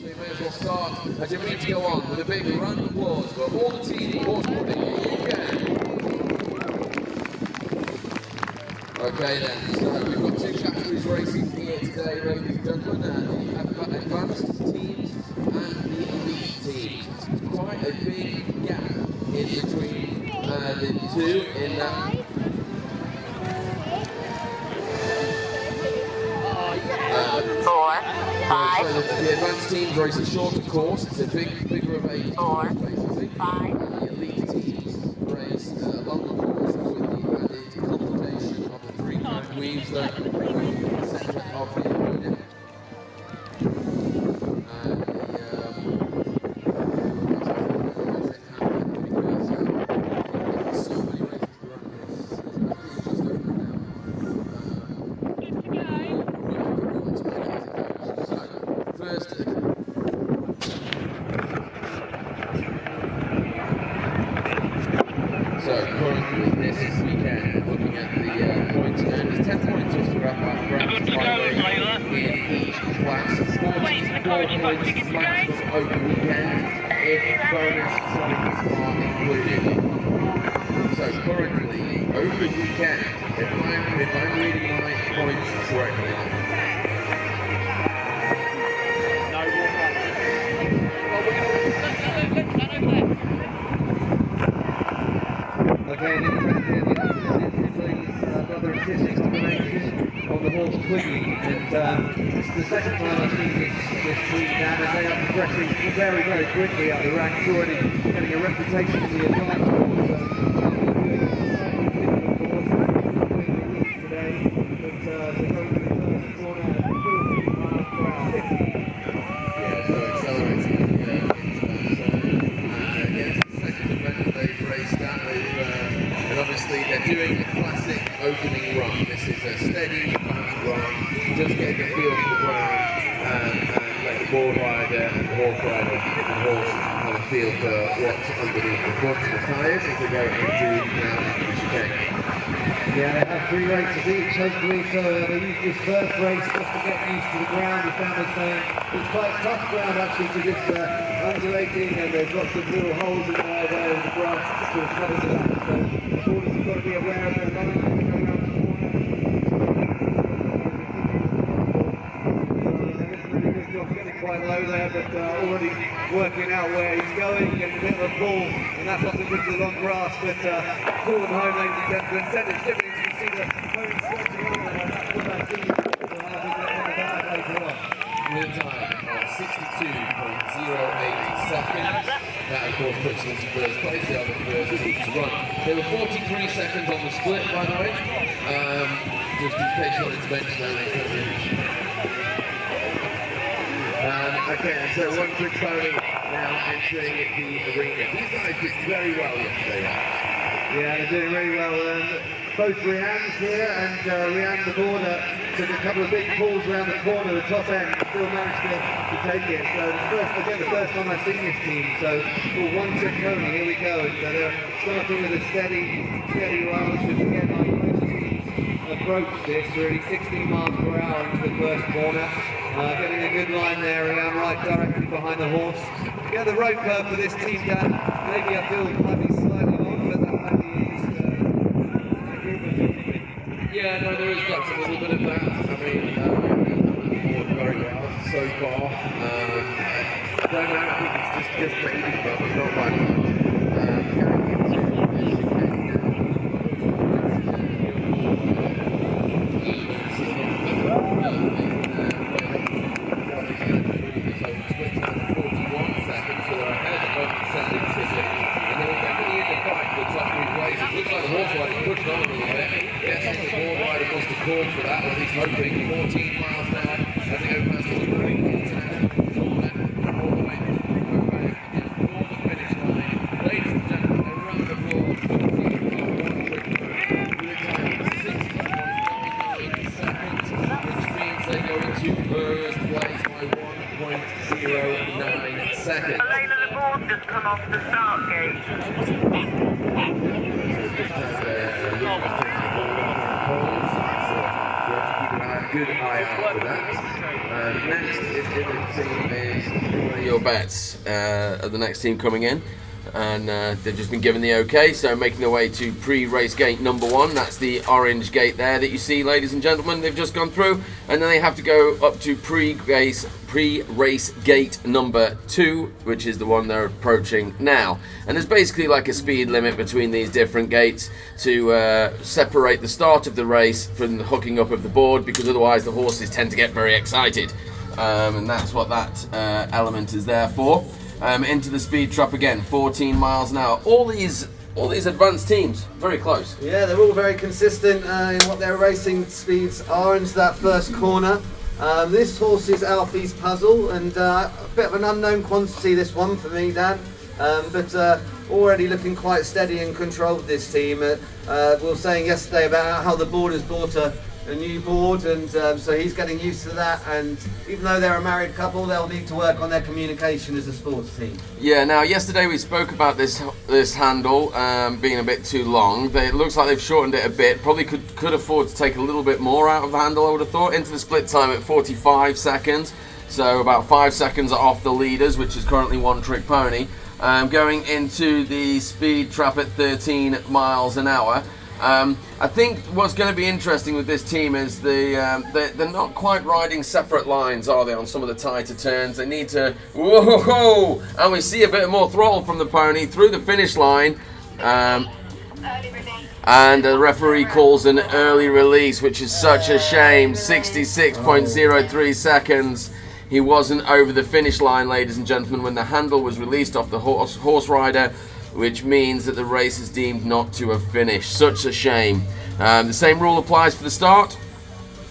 we may as well start as you need to go on with a big round of applause for all the team horse pudding you can. Okay then, so we've got two categories racing here today, ladies and gentlemen, the advanced teams and the elite teams. Quite a big gap in between the two in that. So the advanced teams race a shorter course, it's a bigger of a course basically. The elite teams race a longer course with the added complication of the 3-pound weaves that are in the centre of the arena. So currently this weekend, looking at the points earned, there's 10 points just to wrap up in each class. 44 points maximum over the weekend if bonus points are included. So currently, over the weekend, if I'm reading my points correctly, okay, and another artistic combination on the horse Quigley, and it's the second time I've seen this team down, and they are progressing very, very quickly up the ranks, already getting a reputation in the advanced today, but they're going to the first corner at 40 miles per hour. Yeah, so accelerating into that against the second event they've raced at. And obviously they're doing a classic opening run. This is a steady, fast run, just getting a feel for the ground and let the board rider and the horse rider and the horse have a feel for what's underneath the foot and the tyres as they go into the chicane. Yeah, they have 3 races each, hopefully, so they use this first race just to get used to the ground. As Dan was saying, it's quite tough ground actually because it's undulating and there's lots of little holes in there where the grass sort of covers it up. So the boarders have got to be aware of their line when they go around the corner. Really good job getting quite low there, but already working out where he's going, getting a bit of a pull, and that's often good for the long grass, but pulling home, ladies and gentlemen, sending dividends. You can see the very stretching on there, and that's what that team will have in the bag later on. With a time of 62.08 seconds. That of course puts them into first place. They are the first team to run. They were 43 seconds on the split, by the way. Just in case you wanted to mention that next time. Okay, so one trick pony now entering the arena. These guys did very well yesterday. Yeah, they're doing really well. Both Rianne's here and Rianne the border took a couple of big pulls around the corner, the top end, and still managed to take it. So the first time I've seen this team. So one trick pony, here we go. So they're starting with a steady run, which is again like most teams approach this, really 16 miles per hour into the first corner. Getting a good line there, Rianne, right directly behind the horse. To get the rope curve for this team, Dan, maybe I feel it might be slightly long, but that might be yeah, no, there is perhaps a little bit of that. I mean, performed very well so far. I don't know, I think it's just maybe, but it's not by much. Looks like the horse rider pushed on a little bit. Guessing the board rider wants to call for that, or at least hoping 14 miles an hour as they go past Burghley International all the way for the finish line. Ladies and gentlemen, a round of applause for the team of one trick with a time of 60.99 seconds, which means they go into first place by 1.09 seconds. A lane of the board just come off the start gate. Just have a look at the ball on the poles, so you have to keep an eye a good eye out for that. Next team is your bets of the next team coming in. And they've just been given the okay, so making their way to pre-race gate number 1. That's the orange gate there that you see, ladies and gentlemen. They've just gone through, and then they have to go up to pre-race gate number 2, which is the one they're approaching now. And there's basically like a speed limit between these different gates to separate the start of the race from the hooking up of the board, because otherwise the horses tend to get very excited. And that's what that element is there for. Into the speed trap again, 14 miles an hour. All these advanced teams, very close. Yeah, they're all very consistent in what their racing speeds are into that first corner. This horse is Alfie's Puzzle, and a bit of an unknown quantity, this one for me, Dan. But already looking quite steady and controlled, this team. We were saying yesterday about how the board has brought a new board, and so he's getting used to that, and even though they're a married couple, they'll need to work on their communication as a sports team. Yeah, now yesterday we spoke about this handle being a bit too long. It looks like they've shortened it a bit. Probably could afford to take a little bit more out of the handle, I would have thought. Into the split time at 45 seconds, so about 5 seconds off the leaders, which is currently One Trick Pony. Going into the speed trap at 13 miles an hour. I think what's going to be interesting with this team is they're not quite riding separate lines, are they, on some of the tighter turns? They need to, whoa, and we see a bit more throttle from the pony through the finish line, and the referee calls an early release, which is such a shame. 66.03 seconds. He wasn't over the finish line, ladies and gentlemen, when the handle was released off the horse rider, which means that the race is deemed not to have finished. Such a shame. The same rule applies for the start.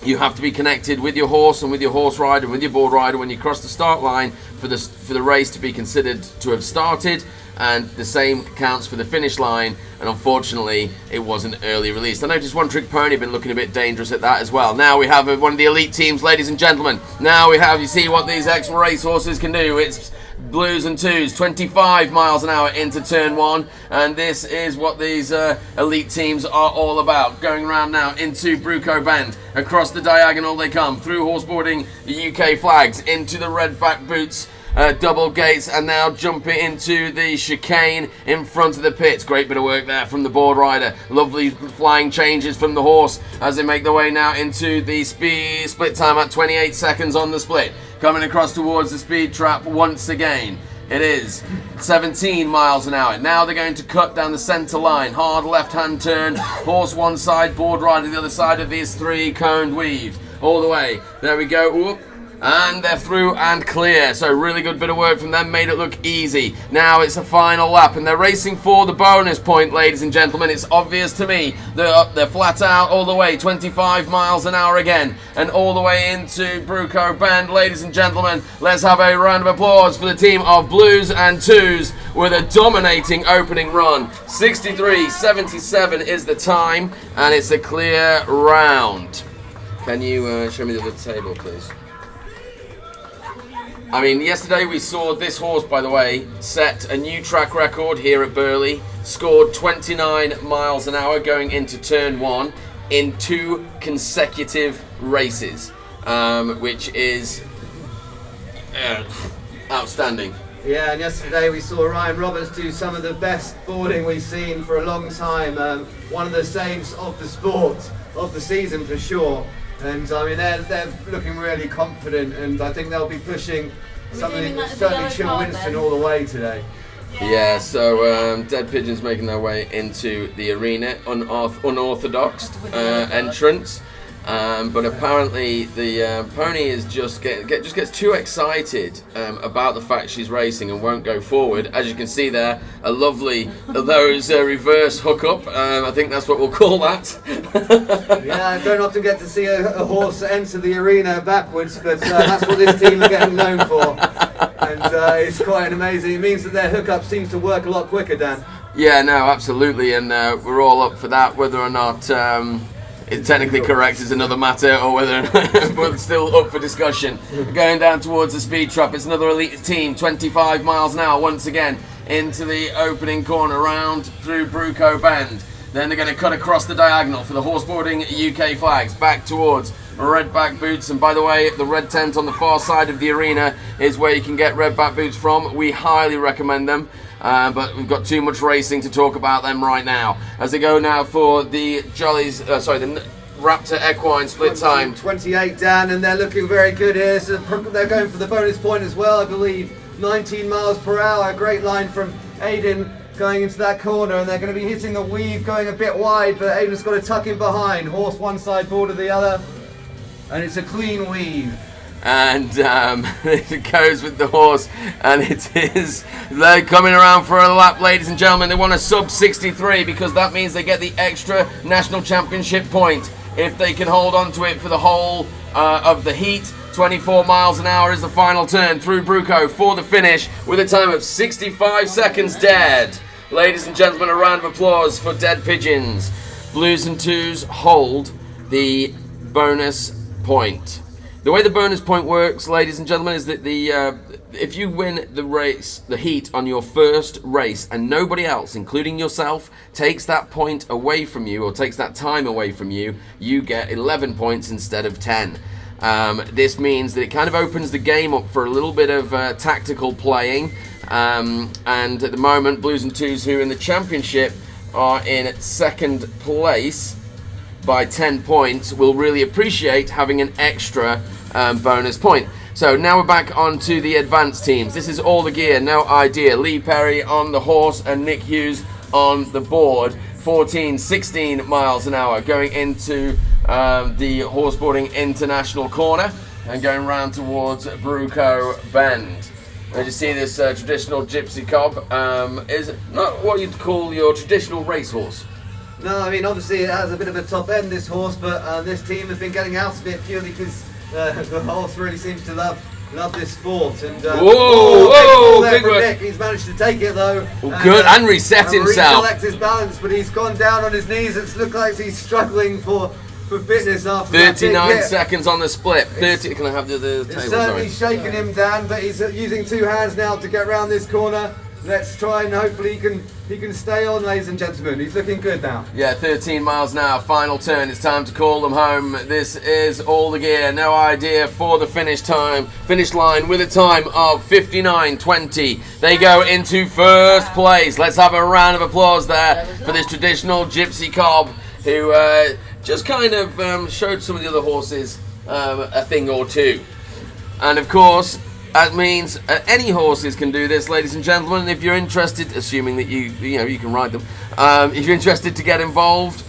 You have to be connected with your horse and with your horse rider and with your board rider when you cross the start line for the race to be considered to have started, and the same counts for the finish line, and unfortunately it wasn't early released. I noticed One Trick Pony been looking a bit dangerous at that as well. Now we have one of the elite teams, ladies and gentlemen. Now we have, you see what these ex-race horses can do. It's Blues and Twos, 25 miles an hour into turn 1, and this is what these elite teams are all about. Going around now into Burghley Bend, across the diagonal they come, through horseboarding the UK flags, into the red back boots, double gates, and now jumping into the chicane in front of the pits. Great bit of work there from the board rider. Lovely flying changes from the horse as they make their way now into the split time at 28 seconds on the split. Coming across towards the speed trap once again. It is 17 miles an hour. Now they're going to cut down the centre line. Hard left-hand turn. Horse one side, board rider the other side of these 3 coned weaves. All the way. There we go. Whoop. And they're through and clear. So really good bit of work from them. Made it look easy. Now it's a final lap, and they're racing for the bonus point, ladies and gentlemen. It's obvious to me. They're flat out all the way. 25 miles an hour again. And all the way into Burghley Bend, ladies and gentlemen. Let's have a round of applause for the team of Blues and Twos with a dominating opening run. 63.77 is the time, and it's a clear round. Can you show me the other table, please? I mean, yesterday we saw this horse, by the way, set a new track record here at Burghley. Scored 29 miles an hour going into turn 1 in 2 consecutive races, which is outstanding. Yeah, and yesterday we saw Ryan Roberts do some of the best boarding we've seen for a long time. One of the saves of the sport, of the season for sure. And I mean, they're looking really confident, and I think they'll be pushing something, certainly Chill Winston all the way today. Yeah, so Dead Pigeons making their way into the arena, unorthodox entrance. But apparently the pony is just gets too excited about the fact she's racing and won't go forward. As you can see there, a lovely reverse hookup. I think that's what we'll call that. Yeah, I don't often get to see a horse enter the arena backwards, but that's what this team is getting known for. And it's quite amazing. It means that their hookup seems to work a lot quicker, Dan. Yeah, no, absolutely, and we're all up for that. Whether or not it's technically correct is another matter, or whether we're still up for discussion. Going down towards the speed trap, it's another elite team, 25 miles an hour once again into the opening corner, round through Burghley Bend. Then they're going to cut across the diagonal for the horseboarding UK flags, back towards Redback boots. And by the way, the red tent on the far side of the arena is where you can get Redback boots from. We highly recommend them. But we've got too much racing to talk about them right now. As they go now for the the Raptor Equine split time. 28 down, and they're looking very good here. So they're going for the bonus point as well, I believe. 19 miles per hour. Great line from Aiden going into that corner, and they're going to be hitting the weave going a bit wide, but Aiden's got to tuck in behind. Horse one side, border the other, and it's a clean weave. And it goes with the horse, and they're coming around for a lap, ladies and gentlemen. They want a sub 63 because that means they get the extra national championship point if they can hold on to it for the whole of the heat. 24 miles an hour is the final turn through Bruco for the finish with a time of 65 seconds dead. Ladies and gentlemen, a round of applause for Dead Pigeons. Blues and Twos hold the bonus point. The way the bonus point works, ladies and gentlemen, is that if you win the race, the heat on your first race, and nobody else, including yourself, takes that point away from you or takes that time away from you, you get 11 points instead of 10. This means that it kind of opens the game up for a little bit of tactical playing. And at the moment, Blues and Twos, who in the championship are in second place by 10 points, will really appreciate having an extra bonus point. So now we're back onto the advanced teams. This is all the gear, no idea. Lee Perry on the horse and Nick Hughes on the board. 16 miles an hour going into the Horseboarding International corner and going round towards Bruco Bend. As you see, this traditional gypsy cob is not what you'd call your traditional racehorse. No, I mean, obviously it has a bit of a top end, this horse, but this team has been getting out of it purely because the horse really seems to love this sport. And big work. Nick. He's managed to take it though. Good, and reset himself. Recollect his balance, but he's gone down on his knees. It looks like he's struggling for fitness after 39 seconds on the split. 30. Can I have the table? It's certainly shaking him down, but he's using two hands now to get around this corner. Let's try and hopefully he can stay on, ladies and gentlemen. He's looking good now. Yeah, 13 miles an hour, final turn. It's time to call them home. This is all the gear. No idea for the finish line with a time of 59.20. They go into first place. Let's have a round of applause there for this traditional gypsy cob who just kind of showed some of the other horses a thing or two. And of course, that means any horses can do this, ladies and gentlemen. If you're interested, assuming that you can ride them, if you're interested to get involved,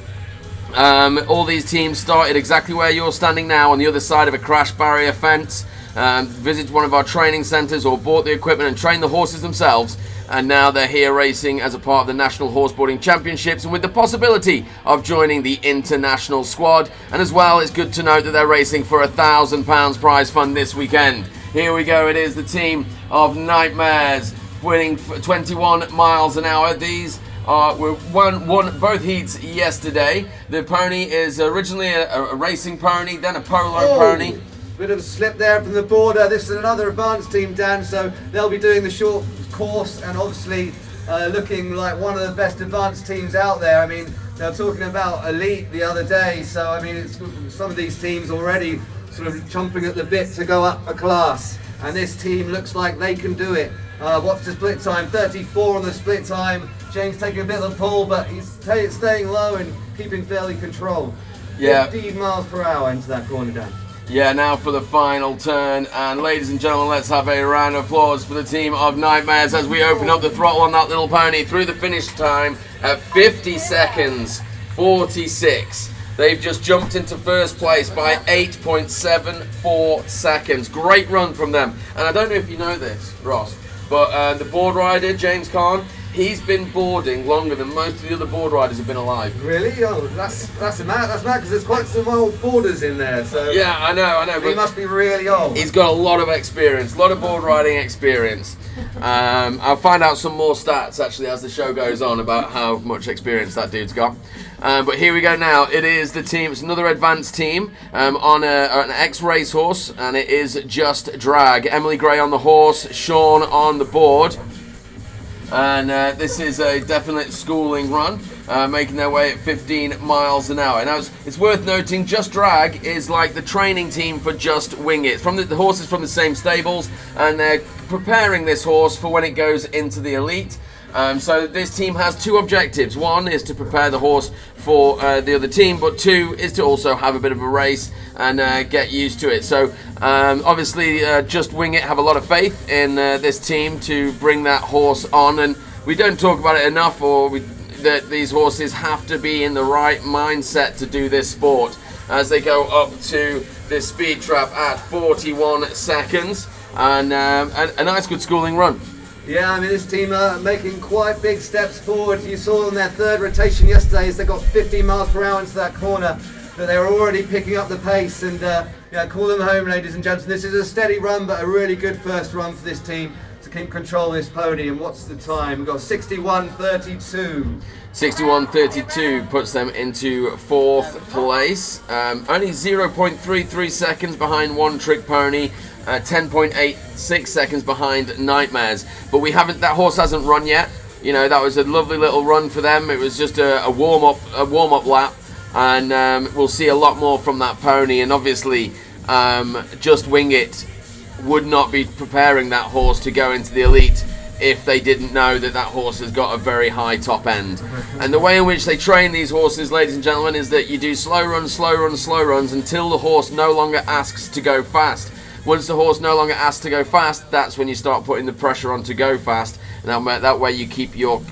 all these teams started exactly where you're standing now, on the other side of a crash barrier fence. Visit one of our training centres or bought the equipment and trained the horses themselves. And now they're here racing as a part of the National Horseboarding Championships and with the possibility of joining the international squad. And as well, it's good to note that they're racing for £1,000 prize fund this weekend. Here we go, it is the team of Nightmares winning 21 miles an hour. These won both heats yesterday. The pony is originally a racing pony, then a polo pony. Bit of a slip there from the border. This is another advanced team, Dan, so they'll be doing the short course and obviously looking like one of the best advanced teams out there. I mean, they were talking about elite the other day, so I mean, it's some of these teams already sort of chomping at the bit to go up a class, and this team looks like they can do it. What's the split time? 34 on the split time. James taking a bit of a pull, but he's staying low and keeping fairly controlled. Yeah. 15 miles per hour into that corner, Dan. Yeah, now for the final turn, and ladies and gentlemen, let's have a round of applause for the team of Nightmares as we open up the throttle on that little pony through the finish time at 50 seconds 46. They've just jumped into first place by 8.74 seconds. Great run from them. And I don't know if you know this, Ross, but the board rider, James Kahn, he's been boarding longer than most of the other board riders have been alive. Really? Oh, that's mad. That's mad because there's quite some old boarders in there. So yeah, I know. He must be really old. He's got a lot of experience, a lot of board riding experience. I'll find out some more stats actually as the show goes on about how much experience that dude's got. But here we go now. It is the team. It's another advanced team on an ex-racehorse, and it is Just Drag. Emily Gray on the horse, Sean on the board. And this is a definite schooling run, making their way at 15 miles an hour. Now, it's worth noting, Just Drag is like the training team for Just Wing It. The horse is from the same stables, and they're preparing this horse for when it goes into the elite. So this team has two objectives. One is to prepare the horse for the other team, but two is to also have a bit of a race and get used to it. So obviously Just Wing It have a lot of faith in this team to bring that horse on, and we don't talk about it enough, that these horses have to be in the right mindset to do this sport as they go up to this speed trap at 41 seconds, and a nice good schooling run. Yeah, I mean, this team are making quite big steps forward. You saw on their third rotation yesterday as they got 15 miles per hour into that corner, that they were already picking up the pace, and call them home, ladies and gentlemen. This is a steady run, but a really good first run for this team to keep control of this pony. And what's the time? We've got 61.32. 61.32 puts them into fourth place. Only 0.33 seconds behind One Trick Pony. 10.86 seconds behind Nightmares, but that horse hasn't run yet. You know, that was a lovely little run for them. It was just a warm up lap, and we'll see a lot more from that pony. And obviously, Just Wing It would not be preparing that horse to go into the elite if they didn't know that horse has got a very high top end. And the way in which they train these horses, ladies and gentlemen, is that you do slow runs until the horse no longer asks to go fast. Once the horse no longer asks to go fast, that's when you start putting the pressure on to go fast, and that way you keep your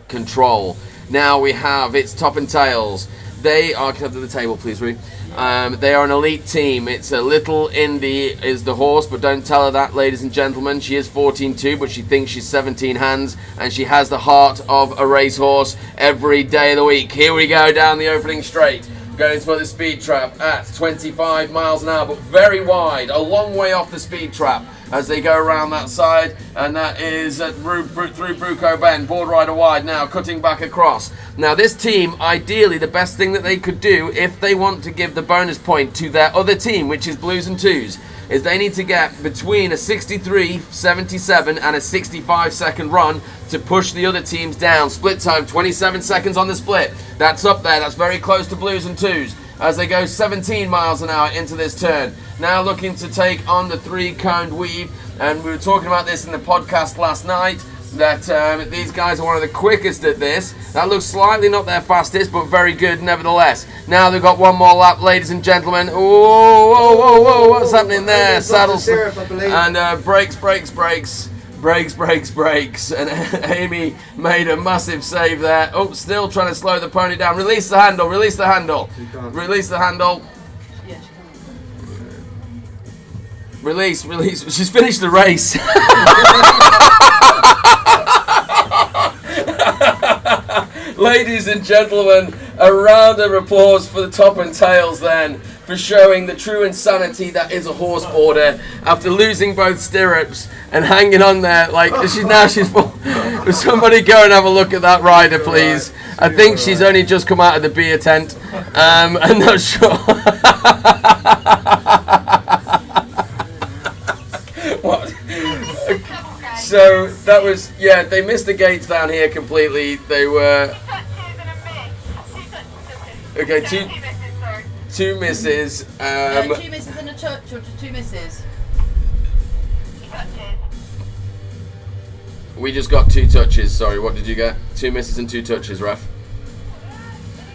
control. Now we have its Top and Tails. They are, come to the table please, Ree. They are an elite team. It's a Little Indy is the horse, but don't tell her that, ladies and gentlemen. She is 14.2, but she thinks she's 17 hands, and she has the heart of a racehorse every day of the week. Here we go down the opening straight. Going for the speed trap at 25 miles an hour, but very wide, a long way off the speed trap as they go around that side, and that is through Bruco Bend, board rider wide now, cutting back across. Now this team, ideally the best thing that they could do if they want to give the bonus point to their other team, which is Blues and Twos, is they need to get between a 63, 77 and a 65 second run to push the other teams down. Split time, 27 seconds on the split. That's up there, that's very close to Blues and Twos as they go 17 miles an hour into this turn. Now looking to take on the 3-coned weave, and we were talking about this in the podcast last night, that these guys are one of the quickest at this. That looks slightly not their fastest, but very good nevertheless. Now they've got one more lap, ladies and gentlemen. Whoa, what's happening there? Saddles and brakes, and Amy made a massive save there. Oh, still trying to slow the pony down. Release the handle. Release. She's finished the race. Ladies and gentlemen, a round of applause for the Top and Tails then, for showing the true insanity that is a horse boarder after losing both stirrups and hanging on there like she's full. Will somebody go and have a look at that rider, please? I think she's only just come out of the beer tent. I'm not sure. What? So that was, they missed the gates down here completely. They were okay. Two misses. 2 misses and a touch, or just 2 misses? We just got 2 touches. Sorry, what did you get? 2 misses and 2 touches, ref.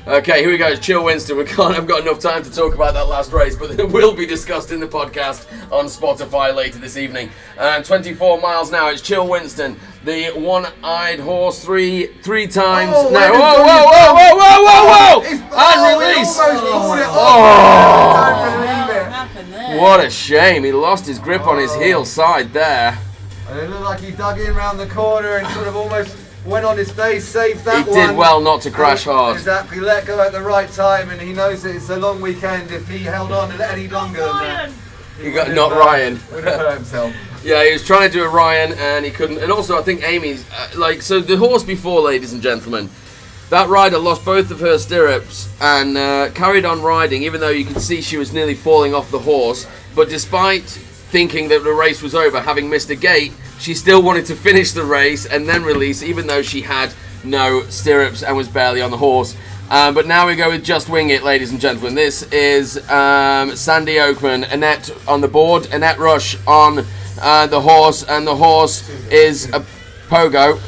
Okay, here we go. It's Chill Winston. I've got enough time to talk about that last race, but it will be discussed in the podcast on Spotify later this evening. 24 miles now. It's Chill Winston, the one-eyed horse, three times. Oh, now, whoa! And release. What a shame. He lost his grip on his heel side there. And it looked like he dug in round the corner and sort of almost went on his face, saved that one. He did well not to crash hard. Exactly, let go at the right time, and he knows that it's a long weekend. If he held on any longer than that, he got not Ryan. Would have hurt himself. Yeah, he was trying to do a Ryan and he couldn't. And also, I think Amy's so the horse before, ladies and gentlemen, that rider lost both of her stirrups and carried on riding, even though you could see she was nearly falling off the horse. But despite thinking that the race was over, having missed a gate, she still wanted to finish the race and then release, even though she had no stirrups and was barely on the horse. But now we go with Just Wing It, ladies and gentlemen. This is Sandy Oakman, Annette on the board, Annette Rush on the horse, and the horse is a pogo.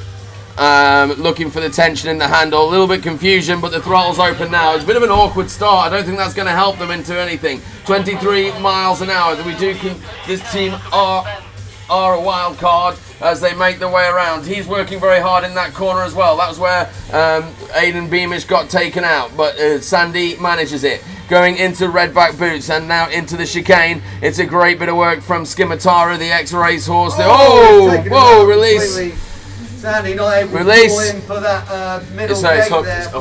Looking for the tension in the handle, a little bit confusion, but the throttle's open now. It's a bit of an awkward start. I don't think that's going to help them into anything. 23 miles an hour. This team are a wild card as they make their way around. He's working very hard in that corner as well. That was where Aidan Beamish got taken out, but Sandy manages it. Going into Redback Boots and now into the chicane. It's a great bit of work from Skimatara, the ex-racehorse. Whoa, release. Completely. Sandy not able Release. to pull in for that middle So it's gate hooked. there.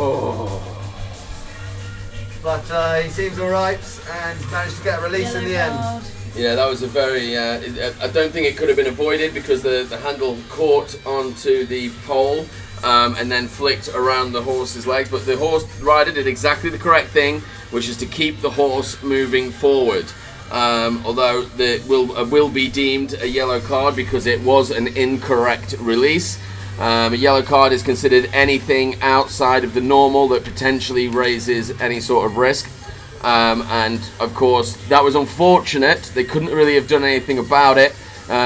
But he seems alright and managed to get a release in the end. Yeah, that was a very... I don't think it could have been avoided because the handle caught onto the pole and then flicked around the horse's legs. But the horse rider did exactly the correct thing, which is to keep the horse moving forward. Although it will be deemed a yellow card because it was an incorrect release. A yellow card is considered anything outside of the normal that potentially raises any sort of risk. And of course, that was unfortunate. They couldn't really have done anything about it.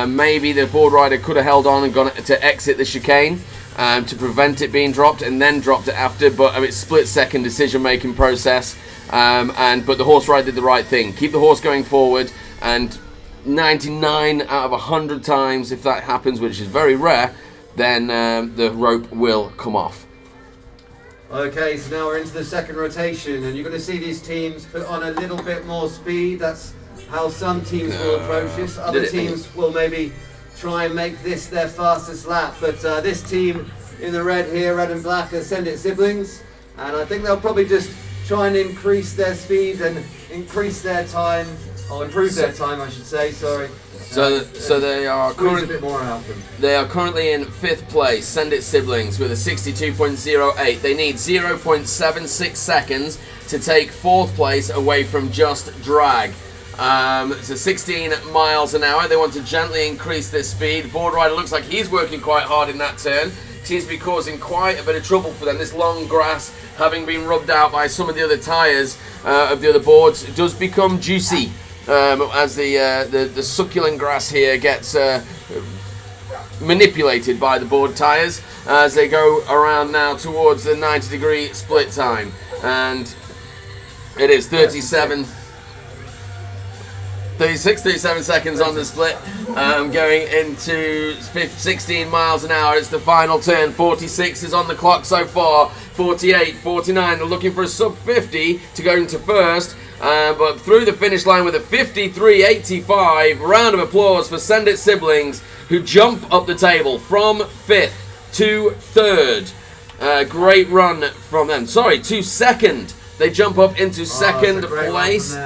Maybe the board rider could have held on and gone to exit the chicane to prevent it being dropped and then dropped it after. But it's split-second decision-making process. But the horse rider did the right thing. Keep the horse going forward, and 99 out of 100 times, if that happens, which is very rare, then the rope will come off. Okay, so now we're into the second rotation, and you're going to see these teams put on a little bit more speed. That's how some teams will approach this. Other teams will maybe try and make this their fastest lap. But this team in the red here, red and black, are Send It siblings, and I think they'll probably just try and increase their speed and increase their time, or improve their time, I should say. Sorry. So they are a bit more out of them. They are currently in 5th place, Send It Siblings, with a 62.08. They need 0.76 seconds to take 4th place away from Just Drag. So 16 miles an hour. They want to gently increase their speed. Board rider looks like he's working quite hard in that turn. Seems to be causing quite a bit of trouble for them. This long grass, having been rubbed out by some of the other tyres of the other boards, does become juicy. As the succulent grass here gets manipulated by the board tyres as they go around now towards the 90-degree split time, and it is 37 seconds on the split, going into 16 miles an hour. It's the final turn. 46 is on the clock so far. 48, 49. They're looking for a sub 50 to go into first. But through the finish line with a 53.85. Round of applause for Send It Siblings, who jump up the table from 5th to 3rd. Great run from them. Sorry, to 2nd. They jump up into 2nd place.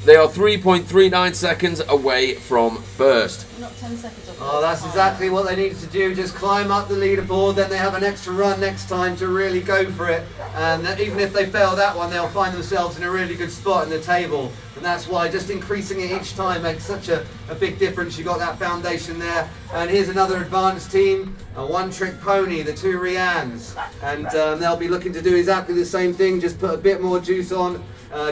They are 3.39 seconds away from first. Not 10 seconds off. Oh, that's exactly what they need to do. Just climb up the leaderboard, then they have an extra run next time to really go for it. And even if they fail that one, they'll find themselves in a really good spot in the table. And that's why just increasing it each time makes such a big difference. You got that foundation there. And here's another advanced team, a one-trick pony, the two Riannes. And they'll be looking to do exactly the same thing, just put a bit more juice on.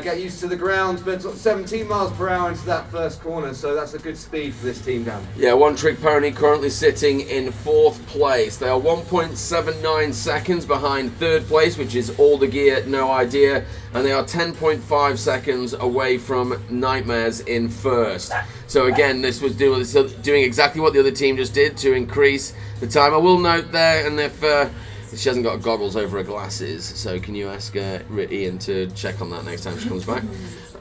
Get used to the ground, but 17 miles per hour into that first corner, so that's a good speed for this team down. Yeah, One Trick Pony currently sitting in 4th place. They are 1.79 seconds behind 3rd place, which is All the Gear, No Idea, and they are 10.5 seconds away from Nightmares in 1st. So again, this was doing exactly what the other team just did to increase the time. I will note there, and if she hasn't got goggles over her glasses, so can you ask Ian to check on that next time she comes back?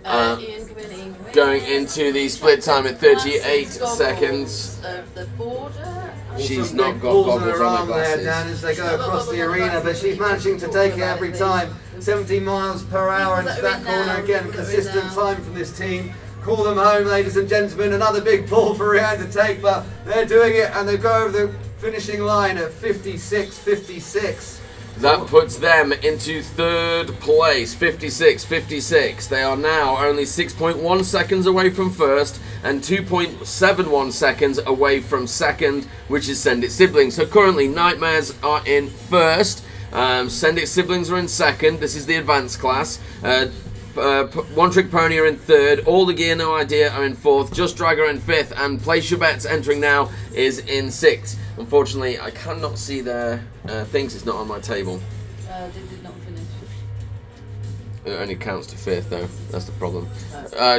Ian, come in. Going into the split time at 38 seconds. Of the border. She's Some not big got balls goggles on her on her arm there, Dan, glasses. as they go across the arena, but she's managing to take it every time. 70 miles per hour into that corner again. Consistent time from this team. Call them home, ladies and gentlemen. Another big ball for Rianne to take, but they're doing it, and they go over the finishing line at 56.56. That puts them into third place, 56-56. They are now only 6.1 seconds away from first and 2.71 seconds away from second, which is Send It Siblings. So currently, Nightmares are in first. Send It Siblings are in second. This is the advanced class. One Trick Pony are in third. All the Gear No Idea are in fourth. Just Drag are in fifth. And Place Your Bets entering now is in sixth. Unfortunately, I cannot see their things. It's not on my table. Did not finish. It only counts to fifth, though. That's the problem.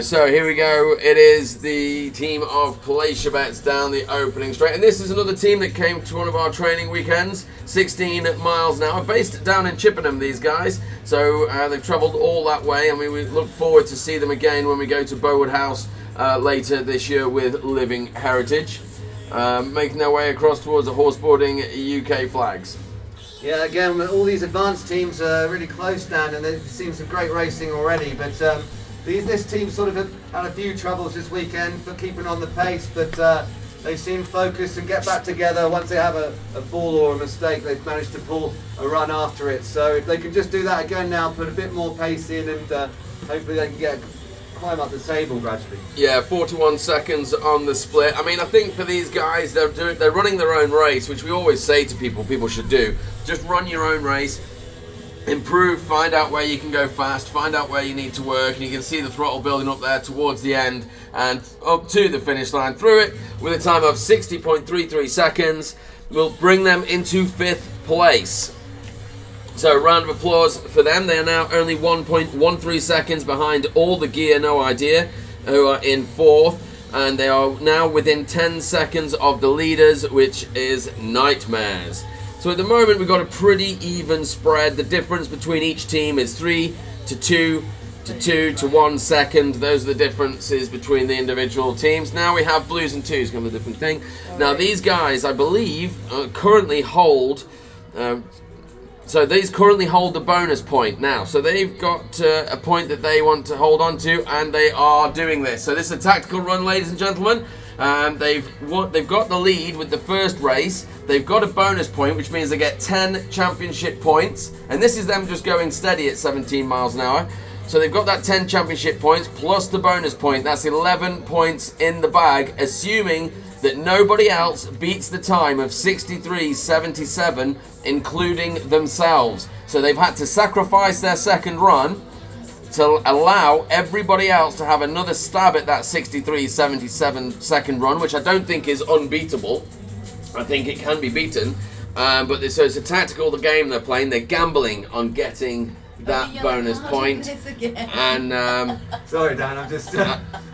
So here we go. It is the team of Place Your Bets down the opening straight. And this is another team that came to one of our training weekends. 16 miles an hour. Based down in Chippenham, these guys. So they've travelled all that way. And we look forward to see them again when we go to Burghley House later this year with Living Heritage. Making their way across towards the horseboarding UK flags. Yeah, again, all these advanced teams are really close, Dan, and they've seen some great racing already. But this team sort of had a few troubles this weekend for keeping on the pace, but they seem focused and get back together. Once they have a fall or a mistake, they've managed to pull a run after it. So if they can just do that again now, put a bit more pace in, and hopefully they can climb up the table gradually. Yeah, 41 seconds on the split. I mean, I think for these guys, they're running their own race, which we always say to people should do. Just run your own race, improve, find out where you can go fast, find out where you need to work, and you can see the throttle building up there towards the end and up to the finish line through it with a time of 60.33 seconds. Will bring them into fifth place. So a round of applause for them. They are now only 1.13 seconds behind All the Gear No Idea, who are in fourth. And they are now within 10 seconds of the leaders, which is Nightmares. So at the moment, we've got a pretty even spread. The difference between each team is 3 to 2 to 2 to 1 second. Those are the differences between the individual teams. Now we have Blues and Twos, kind of a different thing. Now these guys, I believe, currently hold... So these currently hold the bonus point now. So they've got a point that they want to hold on to, and they are doing this. So this is a tactical run, ladies and gentlemen. They've got the lead with the first race. They've got a bonus point, which means they get 10 championship points. And this is them just going steady at 17 miles an hour. So they've got that 10 championship points plus the bonus point. That's 11 points in the bag, assuming that nobody else beats the time of 63.77, including themselves. So they've had to sacrifice their second run to allow everybody else to have another stab at that 63.77 second run, which I don't think is unbeatable. I think it can be beaten. So it's a tactical game they're playing. They're gambling on getting that bonus point. And sorry, Dan, I'm just.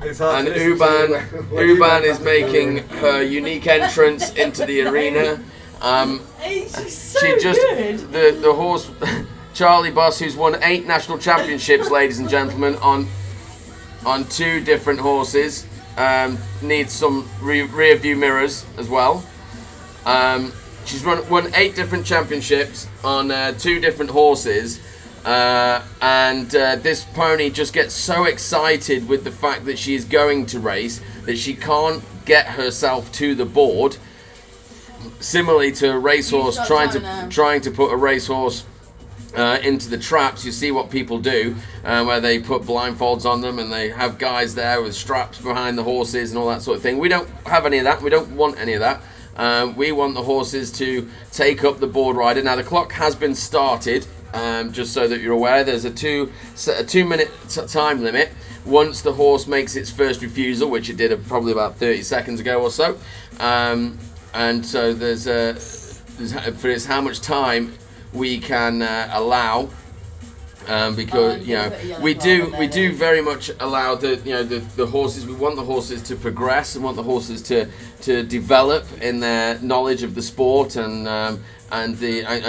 It's hard. And Uban is making her unique entrance into the arena. She's so good. The horse Charlie Boss, who's won 8 national championships, ladies and gentlemen, on 2 different horses, needs some rear view mirrors as well. She's won 8 different championships on 2 different horses. And this pony just gets so excited with the fact that she is going to race that she can't get herself to the board. Similarly to a racehorse trying to put a racehorse into the traps. You see what people do, where they put blindfolds on them and they have guys there with straps behind the horses and all that sort of thing. We don't have any of that. We don't want any of that. We want the horses to take up the board rider. Now the clock has been started. Just so that you're aware, there's a 2-minute time limit once the horse makes its first refusal, which it did probably about 30 seconds ago or so. And so there's how much time we can allow, because we do very much allow the horses. We want the horses to progress and want the horses to develop in their knowledge of the sport and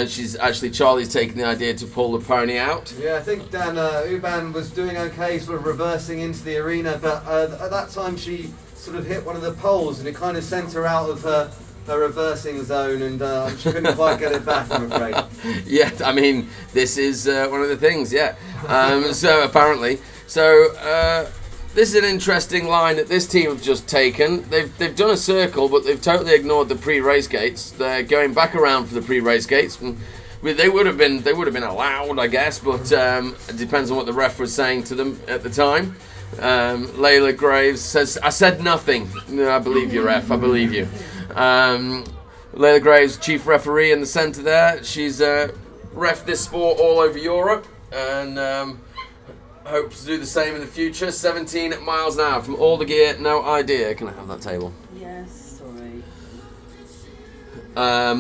she's actually Charlie's taking the idea to pull the pony out. Yeah, I think Dan Uban was doing okay, sort of reversing into the arena, but at that time she sort of hit one of the poles and it kind of sent her out of her reversing zone, and she couldn't quite get it back, I'm afraid. Yeah, I mean this is one of the things. Yeah, so apparently, this is an interesting line that this team have just taken. They've done a circle, but they've totally ignored the pre-race gates. They're going back around for the pre-race gates. And They would have been allowed, I guess, but it depends on what the ref was saying to them at the time. Layla Graves says, "I said nothing." No, I believe you, ref. I believe you. Layla Graves, chief referee in the centre there. She's ref this sport all over Europe and hopes to do the same in the future. 17 miles an hour from all the gear. No idea. Can I have that table? Yes, sorry.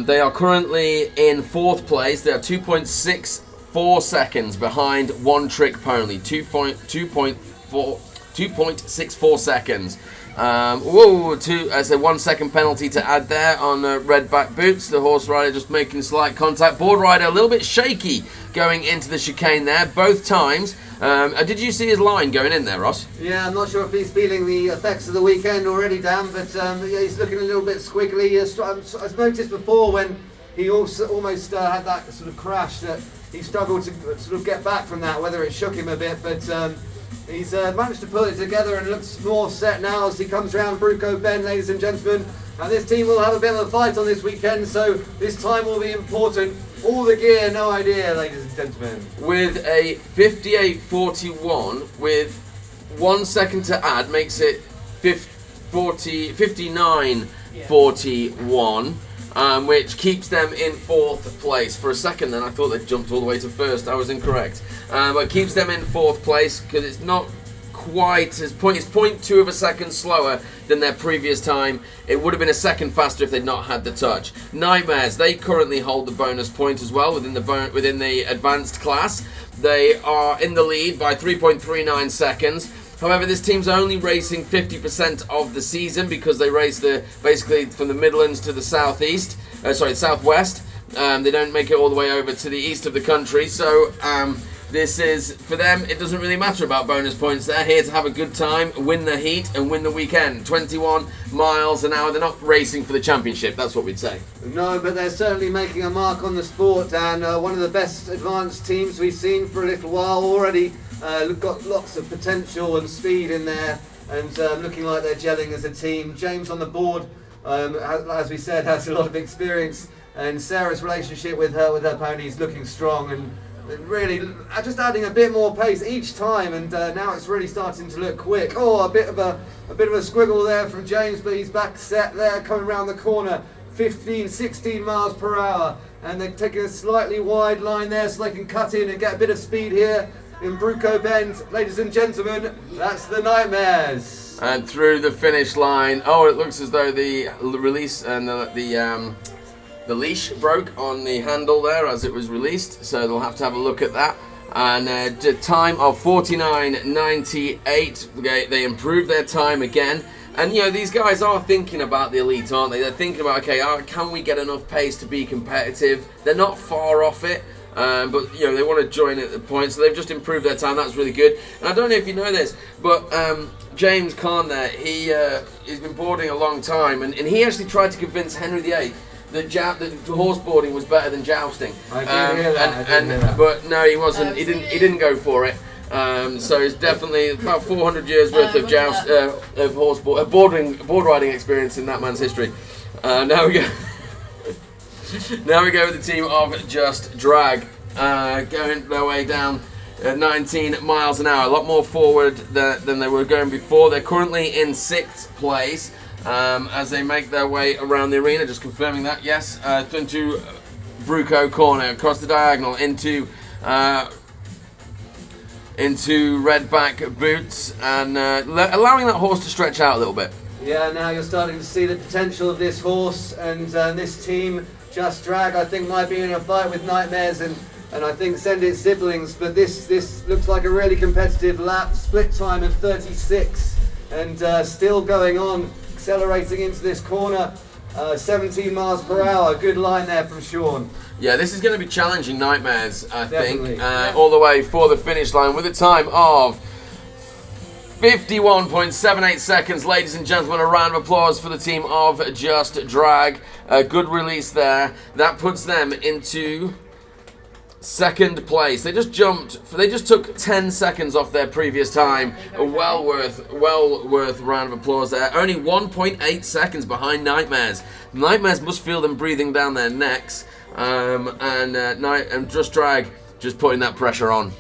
They are currently in 4th place. They are 2.64 seconds behind One Trick Pony. 2.64 seconds. As a 1 second penalty to add there on red back boots. The horse rider just making slight contact. Board rider a little bit shaky going into the chicane there both times. Did you see his line going in there, Ross? Yeah, I'm not sure if he's feeling the effects of the weekend already, Dan, but yeah, he's looking a little bit squiggly. I've noticed before when he also almost had that sort of crash that he struggled to sort of get back from that, whether it shook him a bit, but he's managed to pull it together and looks more set now as he comes round Bruco Bend, ladies and gentlemen. And this team will have a bit of a fight on this weekend, so this time will be important. All the gear, no idea, ladies and gentlemen. With a 58.41, with 1 second to add, makes it 59.41. Which keeps them in 4th place. For a second then I thought they jumped all the way to 1st. I was incorrect. But keeps them in 4th place because it's not quite it's 0.2 of a second slower than their previous time. It would have been a second faster if they'd not had the touch. Nightmares, they currently hold the bonus point as well within the advanced class. They are in the lead by 3.39 seconds. However, this team's only racing 50% of the season because they race basically from the Midlands to the southwest. They don't make it all the way over to the east of the country. So this is, for them, it doesn't really matter about bonus points. They're here to have a good time, win the heat and win the weekend. 21 miles an hour. They're not racing for the championship. That's what we'd say. No, but they're certainly making a mark on the sport, and one of the best advanced teams we've seen for a little while already. Got lots of potential and speed in there, and looking like they're gelling as a team. James on the board, as we said, has a lot of experience, and Sarah's relationship with her pony is looking strong, and really just adding a bit more pace each time, and now it's really starting to look quick. Oh, a bit of a squiggle there from James, but he's back set there, coming round the corner, 16 miles per hour, and they're taking a slightly wide line there so they can cut in and get a bit of speed here in Bruco Bend. Ladies and gentlemen, that's the Nightmares. And through the finish line, it looks as though the release and the leash broke on the handle there as it was released, so they'll have to have a look at that. And the time of 49.98, they improved their time again. And these guys are thinking about the elite, aren't they? They're thinking about, can we get enough pace to be competitive? They're not far off it. But they want to join at the point, so they've just improved their time. That's really good. And I don't know if you know this, but James Kahn there, he's been boarding a long time, and he actually tried to convince Henry VIII that horse boarding was better than jousting. I did hear that. But no, he wasn't. He didn't go for it. So it's definitely about 400 years worth of board riding experience in that man's history. Now we go. Now we go with the team of Just Drag, going their way down at 19 miles an hour, a lot more forward than they were going before. They're currently in 6th place as they make their way around the arena, just confirming that, yes, into Bruco corner, across the diagonal, into redback boots, and allowing that horse to stretch out a little bit. Yeah, now you're starting to see the potential of this horse, and this team, Just Drag, I think might be in a fight with Nightmares and I think Send It siblings, but this looks like a really competitive lap, split time of 36, and still going on, accelerating into this corner, 17 miles per hour, good line there from Sean. Yeah, this is going to be challenging Nightmares, I Definitely. think, all the way for the finish line with a time of 51.78 seconds, ladies and gentlemen. A round of applause for the team of Just Drag. A good release there. That puts them into 2nd place. They just took 10 seconds off their previous time. Well worth round of applause there. Only 1.8 seconds behind Nightmares. Nightmares must feel them breathing down their necks. and Just Drag just putting that pressure on.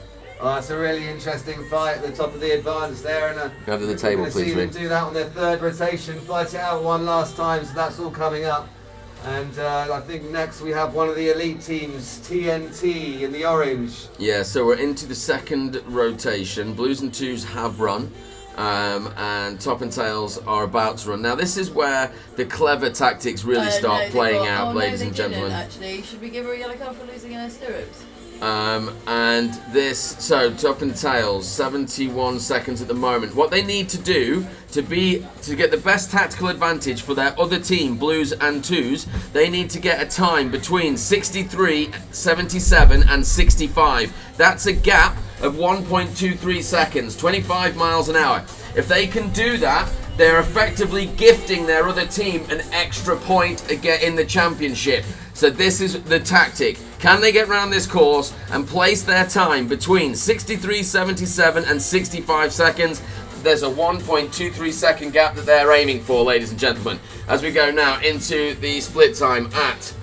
Oh, it's a really interesting fight at the top of the advance there, and Go to the table, we're going to please, see them Rick. do that on their third rotation, fight it out one last time, so that's all coming up. And I think next we have one of the elite teams, TNT in the orange. Yeah, so we're into the second rotation. Blues and Twos have run, and Top and Tails are about to run. Now, this is where the clever tactics really start playing out, ladies and gentlemen. Actually, should we give her a yellow card for losing in her stirrups? So Top and Tails, 71 seconds at the moment. What they need to do to get the best tactical advantage for their other team, Blues and Twos, they need to get a time between 63, 77 and 65. That's a gap of 1.23 seconds, 25 miles an hour. If they can do that, they're effectively gifting their other team an extra point again in the championship. So this is the tactic. Can they get around this course and place their time between 63, 77 and 65 seconds? There's a 1.23 second gap that they're aiming for, ladies and gentlemen. As we go now into the split time at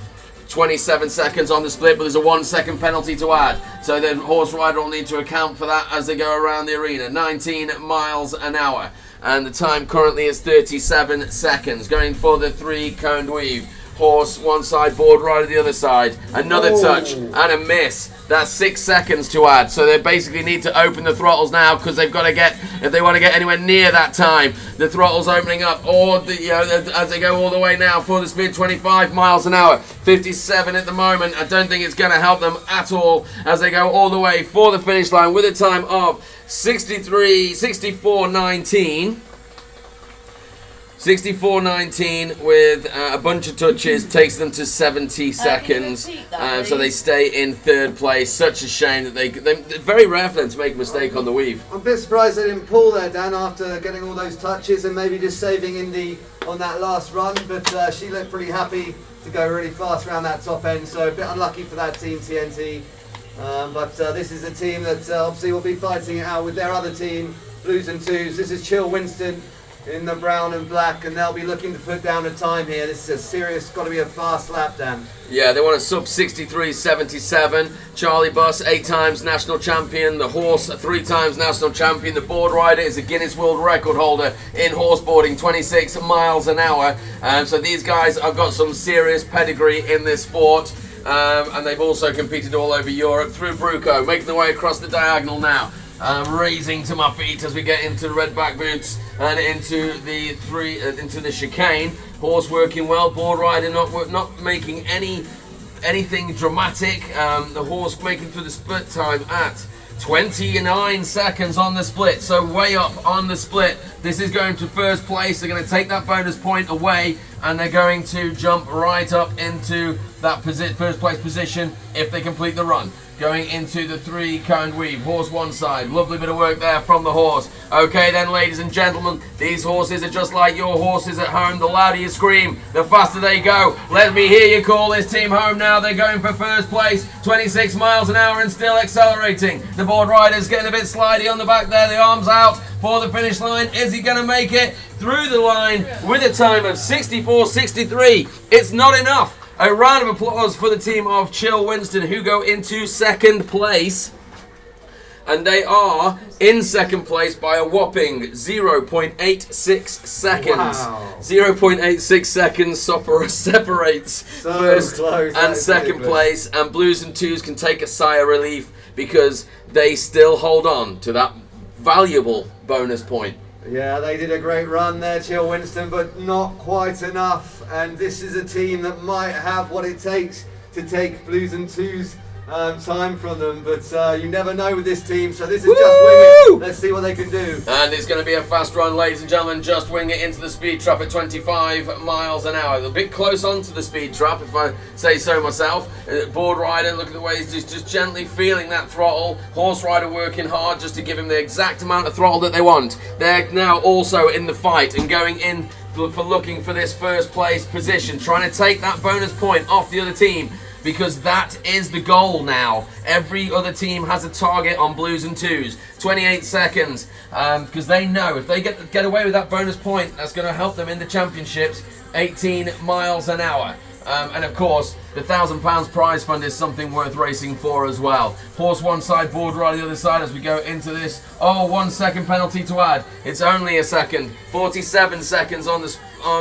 27 seconds on the split, but there's a 1 second penalty to add. So the horse rider will need to account for that as they go around the arena. 19 miles an hour. And the time currently is 37 seconds. Going for the 3-coned weave. Horse one side, board rider the other side. Another touch and a miss. That's 6 seconds to add. So they basically need to open the throttles now, because they've got to get, if they want to get anywhere near that time, the throttle's opening up, or as they go all the way now for the speed, 25 miles an hour, 57 at the moment. I don't think it's going to help them at all as they go all the way for the finish line with a time of 64.19. 64.19 with a bunch of touches takes them to 70 seconds. So they stay in third place. Such a shame that they're very rare for them to make a mistake on the weave. I'm a bit surprised they didn't pull there, Dan, after getting all those touches and maybe just saving on that last run. But she looked pretty happy to go really fast around that top end. So a bit unlucky for that team, TNT. But this is a team that obviously will be fighting it out with their other team, Blues and Twos. This is Chill Winston in the brown and black, and they'll be looking to put down a time here. This is a serious, got to be a fast lap, Dan. Yeah, they want a sub 63.77. Charlie Buss, 8 times national champion. The horse, 3 times national champion. The board rider is a Guinness World Record holder in horseboarding, 26 miles an hour. So these guys have got some serious pedigree in this sport. And they've also competed all over Europe through Bruco, making their way across the diagonal now. Raising to my feet as we get into the red back boots and into the chicane. Horse working well, board rider not making anything dramatic. The horse making through the split time at 29 seconds on the split, so way up on the split. This is going to first place. They're going to take that bonus point away, and they're going to jump right up into that first place position if they complete the run. Going into the 3-coned weave. Horse one side. Lovely bit of work there from the horse. Okay then, ladies and gentlemen, these horses are just like your horses at home. The louder you scream, the faster they go. Let me hear you call this team home now. They're going for first place. 26 miles an hour and still accelerating. The board rider's getting a bit slidey on the back there. The arms out for the finish line. Is he going to make it through the line with a time of 64.63? It's not enough. A round of applause for the team of Chill Winston, who go into second place. And they are in second place by a whopping 0.86 seconds. Wow. 0.86 seconds separates first and second place. And Blues and Twos can take a sigh of relief because they still hold on to that valuable bonus point. Yeah, they did a great run there, Chill Winston, but not quite enough. And this is a team that might have what it takes to take Blues and Twos time from them. But you never know with this team, so this is Just Wing It. Let's see what they can do. And it's going to be a fast run, ladies and gentlemen. Just Wing It into the speed trap at 25 miles an hour. A bit close onto the speed trap, if I say so myself. Board rider, look at the way he's just gently feeling that throttle. Horse rider working hard just to give him the exact amount of throttle that they want. They're now also in the fight and going in for looking for this first place position, trying to take that bonus point off the other team, because that is the goal now. Every other team has a target on Blues and Twos. 28 seconds, because they know if they get away with that bonus point, that's going to help them in the championships. 18 miles an hour. And of course, the £1,000 prize fund is something worth racing for as well. Horse one side, board rider the other side as we go into this. Oh, 1 second penalty to add. It's only a second. 47 seconds on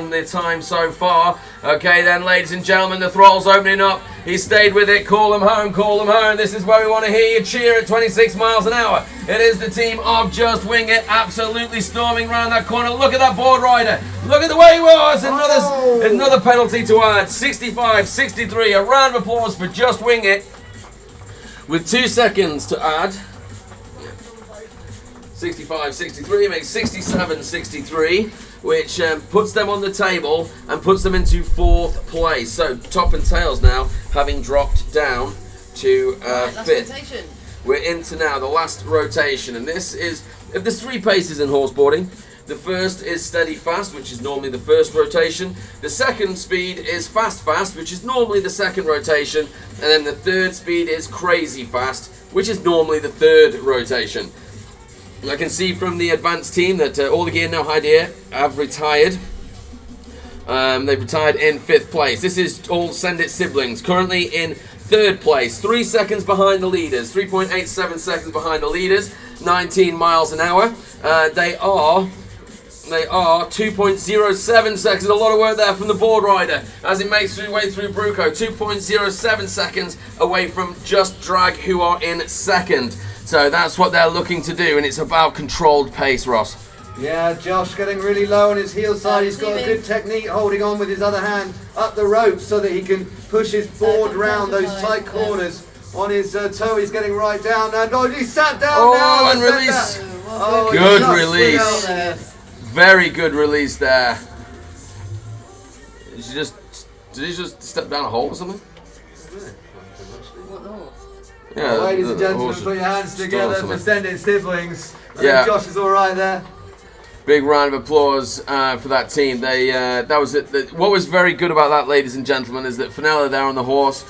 the time so far. Okay then, ladies and gentlemen, the throttle's opening up. He stayed with it. Call them home, call them home. This is where we want to hear you cheer at 26 miles an hour. It is the team of Just Wing It, absolutely storming around that corner. Look at that board rider. Look at the way he was. Another penalty to add. 65-63. A round of applause for Just Wing It. With 2 seconds to add. 65-63 makes 67-63, which puts them on the table and puts them into 4th place. So top and tails now having dropped down to 5th. Rotation. We're into now the last rotation, and this is, if there's 3 paces in horseboarding, the first is steady fast, which is normally the first rotation. The second speed is fast fast, which is normally the second rotation. And then the third speed is crazy fast, which is normally the third rotation. I can see from the advanced team that all the gear no idea have retired. They've retired in 5th place. This is all Send It siblings, currently in 3rd place, 3 seconds behind the leaders, 3.87 seconds behind the leaders, 19 miles an hour. They are 2.07 seconds. A lot of work there from the board rider as it makes its way through Bruco. 2.07 seconds away from Just Drag, who are in 2nd. So that's what they're looking to do, and it's about controlled pace, Ross. Yeah, Josh getting really low on his heel side. He's got a good technique holding on with his other hand up the rope so that he can push his board round those tight corners. On his toe, he's getting right down. And he sat down now. And release. Oh, good release. Very good release there. Did he just step down a hole or something? What the horse? Yeah, ladies and gentlemen, put your hands together for Send It siblings. I think Josh is all right there. Big round of applause for that team. That was it. What was very good about that, ladies and gentlemen, is that Fenella there on the horse,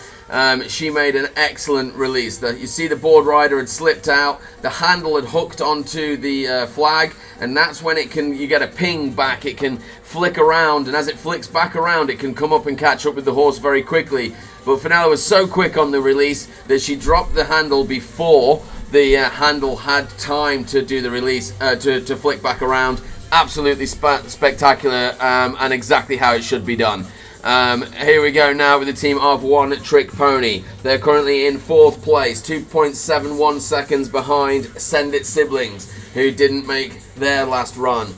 she made an excellent release. You see the board rider had slipped out, the handle had hooked onto the flag, and that's when you get a ping back. It can flick around, and as it flicks back around, it can come up and catch up with the horse very quickly. But Fenella was so quick on the release that she dropped the handle before the handle had time to do the release, to flick back around. Absolutely spectacular, and exactly how it should be done. Here we go now with the team of One Trick Pony. They're currently in 4th place, 2.71 seconds behind Send It siblings, who didn't make their last run.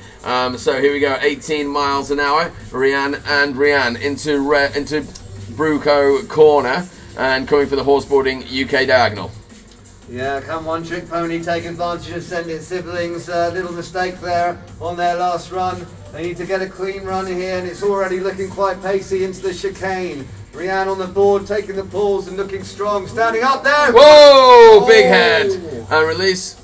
So here we go, 18 miles an hour. Rianne into Bruco corner and coming for the horseboarding UK diagonal. Yeah, come One Trick Pony, take advantage of Send It siblings. Little mistake there on their last run. They need to get a clean run here, and it's already looking quite pacey into the chicane. Rianne on the board, taking the pulls and looking strong, standing up there. Whoa, big head. And release.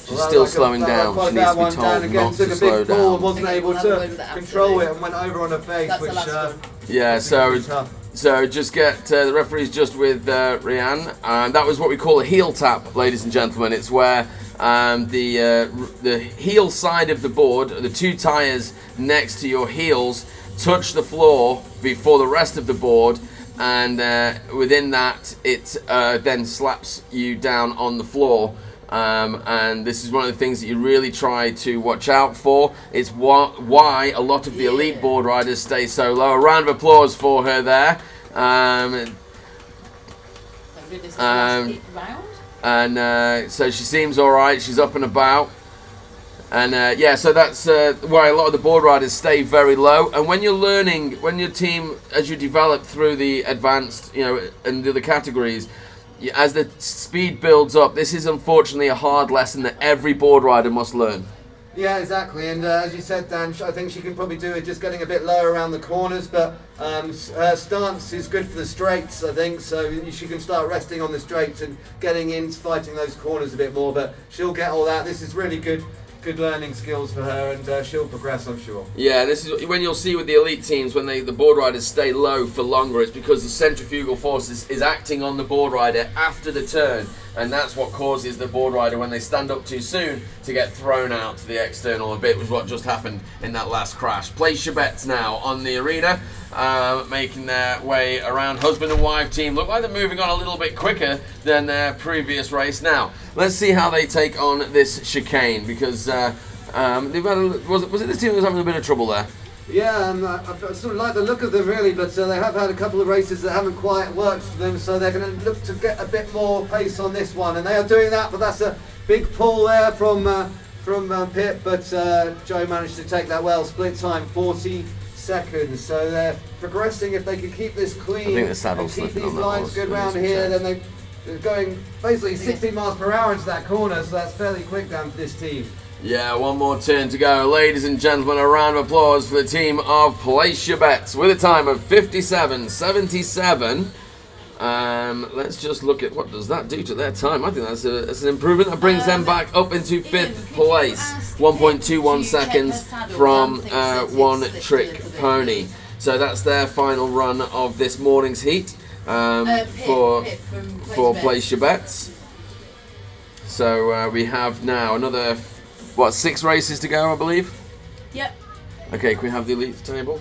She's still slowing down. She needs to be told not to slow down. Wasn't able to control it and went over on her face, which yeah, so just get the referee's just with Rianne, and that was what we call a heel tap, ladies and gentlemen. It's where the heel side of the board, the 2 tires next to your heels, touch the floor before the rest of the board, and within that it then slaps you down on the floor. And this is one of the things that you really try to watch out for. It's why a lot of the elite board riders stay so low. A round of applause for her there. So she seems all right. She's up and about. And so that's why a lot of the board riders stay very low. And when you're learning, when your team, as you develop through the advanced, and the other categories, as the speed builds up, this is unfortunately a hard lesson that every board rider must learn. Yeah, exactly. And as you said, Dan, I think she can probably do it just getting a bit lower around the corners, but her stance is good for the straights, I think, so she can start resting on the straights and getting in, fighting those corners a bit more, but she'll get all that. This is really good learning skills for her, and she'll progress, I'm sure. Yeah, this is when you'll see with the elite teams, when the board riders stay low for longer, it's because the centrifugal force is acting on the board rider after the turn. and that's what causes the board rider, when they stand up too soon, to get thrown out to the external a bit, was what just happened in that last crash. Place your bets now on the arena, making their way around. Husband and wife team look like they're moving on a little bit quicker than their previous race. Now, let's see how they take on this chicane, because they've had was it this team that was having a bit of trouble there? Yeah, I sort of like the look of them really, but they have had a couple of races that haven't quite worked for them, so they're going to look to get a bit more pace on this one, and they are doing that. But that's a big pull there from Pip, but Joe managed to take that well. Split time 40 seconds, so they're progressing. If they can keep this clean, I think the saddle's and keep slipping these on that lines horse, good round 100%. here, then they're going basically 16 miles per hour into that corner, so that's fairly quick down for this team. Yeah, one more turn to go. Ladies and gentlemen, a round of applause for the team of Place Your Bets with a time of 57.77. Let's just look at what does that do to their time. I think that's an improvement. That brings them back up into 5th place. 1.21 seconds from One Trick Pony. So that's their final run of this morning's heat for Place Your Bets. So we have now another 6 races to go, I believe? Yep. Okay, can we have the elites table?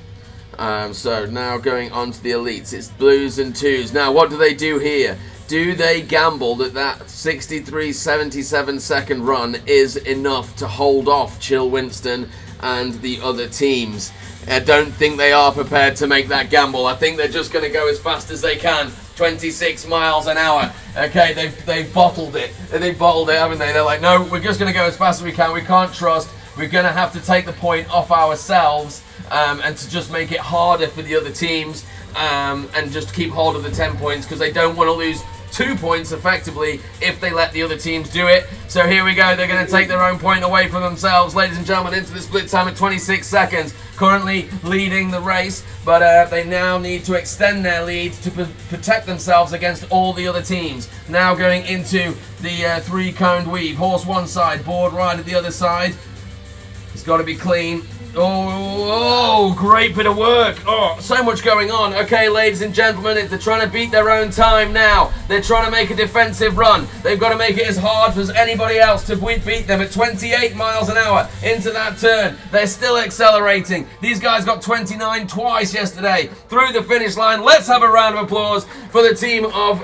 So now going on to the elites, it's blues and twos. Now, what do they do here? Do they gamble that 63.77 second run is enough to hold off Chill Winston and the other teams? I don't think they are prepared to make that gamble. I think they're just going to go as fast as they can. 26 miles an hour. Okay, they've bottled it. They've bottled it, haven't they? They're like, no, we're just going to go as fast as we can. We can't trust. We're going to have to take the point off ourselves and to just make it harder for the other teams and just keep hold of the 10 points, because they don't want to lose 2 points effectively if they let the other teams do it. So here we go. They're going to take their own point away from themselves, ladies and gentlemen, into the split time at 26 seconds. Currently leading the race, but they now need to extend their lead to protect themselves against all the other teams. Now going into the 3-coned weave. Horse one side, board ride at the other side. It's got to be clean. Oh, great bit of work. Oh, so much going on. Okay, ladies and gentlemen, they're trying to beat their own time now. They're trying to make a defensive run. They've got to make it as hard as anybody else to beat them at 28 miles an hour into that turn. They're still accelerating. These guys got 29 twice yesterday through the finish line. Let's have a round of applause for the team of